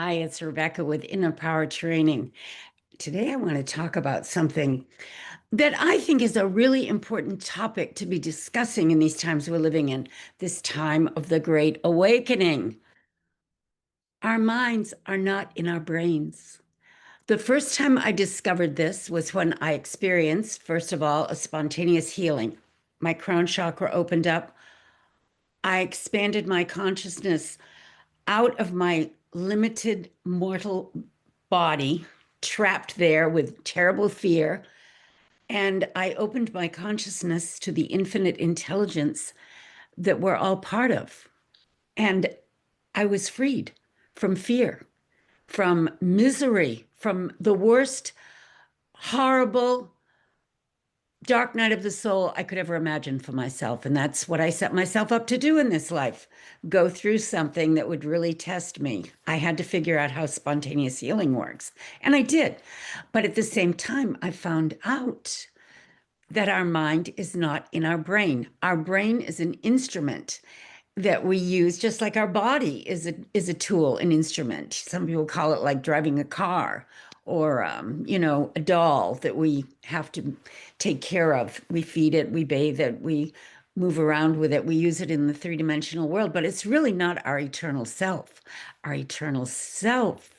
Hi, it's Rebecca with Inner Power Training. Today, I want to talk about something that I think is a really important topic to be discussing in these times we're living in, this time of the Great Awakening. Our minds are not in our brains. The first time I discovered this was when I experienced, first of all, a spontaneous healing. My crown chakra opened up. I expanded my consciousness out of my limited mortal body, trapped there with terrible fear. And I opened my consciousness to the infinite intelligence that we're all part of. And I was freed from fear, from misery, from the worst, horrible, dark night of the soul I could ever imagine for myself. And that's what I set myself up to do in this life, go through something that would really test me. I had to figure out how spontaneous healing works. And I did. But at the same time, I found out that our mind is not in our brain. Our brain is an instrument that we use, just like our body is a tool, an instrument. Some people call it like driving a car, or a doll that we have to take care of. We feed it, we bathe it, we move around with it, we use it in the three-dimensional world, but it's really not our eternal self. Our eternal self,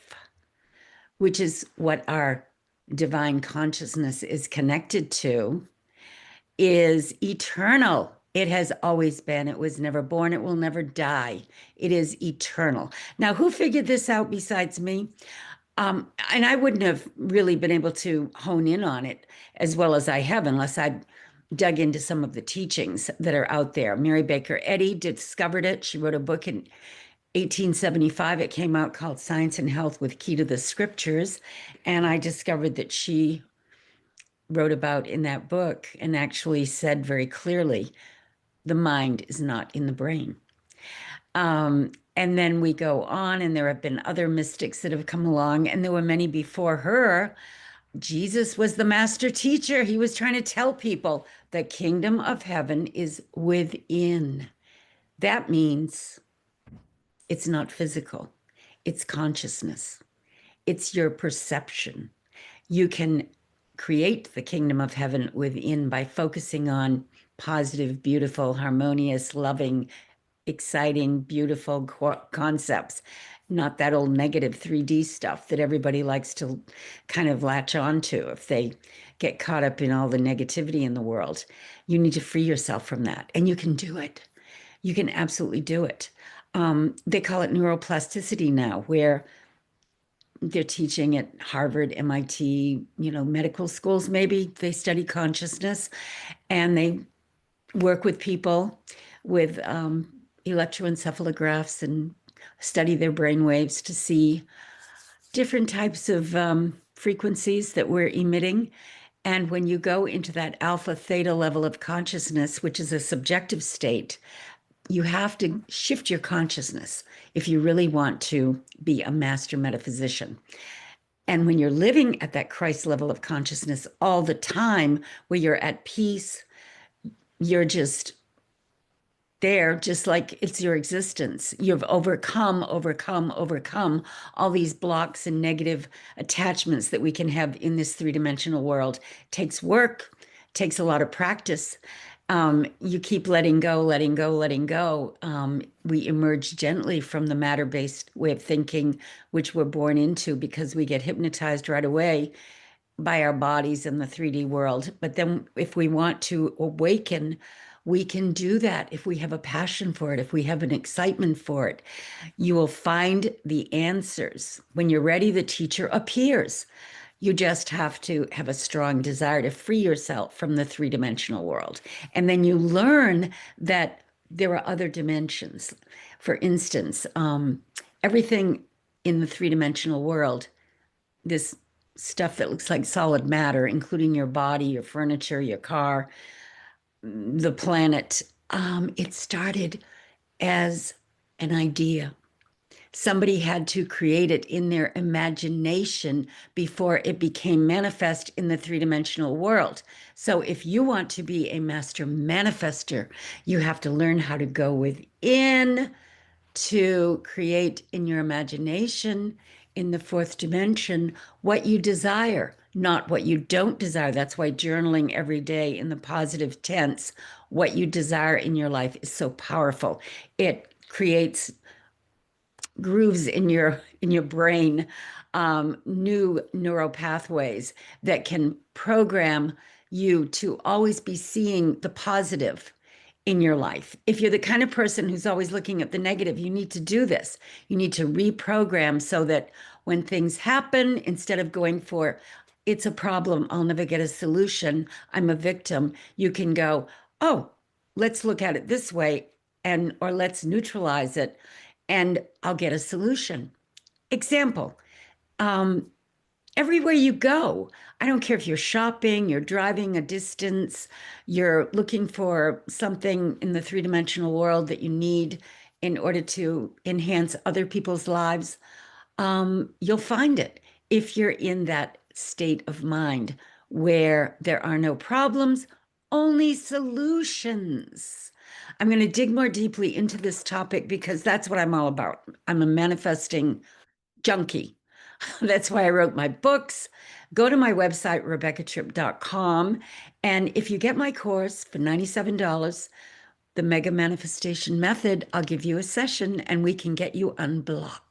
which is what our divine consciousness is connected to, is eternal. It has always been. It was never born. It will never die. It is eternal. Now, who figured this out besides me? And I wouldn't have really been able to hone in on it as well as I have unless I'd dug into some of the teachings that are out there. Mary Baker Eddy discovered it. She wrote a book in 1875. It came out called Science and Health with Key to the Scriptures. And I discovered that she wrote about in that book and actually said very clearly, the mind is not in the brain. And then we go on, and there have been other mystics that have come along, and there were many before her. Jesus was the master teacher. He was trying to tell people the kingdom of heaven is within. That means it's not physical, it's consciousness, it's your perception. You can create the kingdom of heaven within by focusing on positive, beautiful, harmonious, loving, exciting, beautiful concepts, not that old negative 3D stuff that everybody likes to kind of latch on to if they get caught up in all the negativity in the world. You need to free yourself from that, and you can do it. You can absolutely do it. They call it neuroplasticity now, where they're teaching at Harvard, MIT, medical schools, maybe they study consciousness and they work with people with electroencephalographs and study their brain waves to see different types of frequencies that we're emitting. And when you go into that alpha theta level of consciousness, which is a subjective state, you have to shift your consciousness if you really want to be a master metaphysician. And when you're living at that Christ level of consciousness all the time, where you're at peace, you're just there, just like it's your existence. You've overcome all these blocks and negative attachments that we can have in this three-dimensional world. It takes work, takes a lot of practice. You keep letting go, letting go, letting go. We emerge gently from the matter-based way of thinking, which we're born into because we get hypnotized right away by our bodies in the 3D world. But then if we want to awaken, we can do that if we have a passion for it, if we have an excitement for it. You will find the answers. When you're ready, the teacher appears. You just have to have a strong desire to free yourself from the three-dimensional world. And then you learn that there are other dimensions. For instance, everything in the three-dimensional world, this stuff that looks like solid matter, including your body, your furniture, your car, the planet, it started as an idea. Somebody had to create it in their imagination before it became manifest in the three-dimensional world. So if you want to be a master manifester, you have to learn how to go within to create in your imagination, in the fourth dimension, what you desire, not what you don't desire. That's why journaling every day in the positive tense, what you desire in your life, is so powerful. It creates grooves in your brain, new neural pathways that can program you to always be seeing the positive in your life. If you're the kind of person who's always looking at the negative, you need to do this. You need to reprogram so that when things happen, instead of going for, it's a problem, I'll never get a solution, I'm a victim, you can go, oh, let's look at it this way, and or let's neutralize it, and I'll get a solution. Example, um, everywhere you go, I don't care if you're shopping, you're driving a distance, you're looking for something in the three-dimensional world that you need in order to enhance other people's lives, you'll find it if you're in that state of mind where there are no problems, only solutions. I'm going to dig more deeply into this topic because that's what I'm all about. I'm a manifesting junkie. That's why I wrote my books. Go to my website, rebeccatripp.com. And if you get my course for $97, the Mega Manifestation Method, I'll give you a session and we can get you unblocked.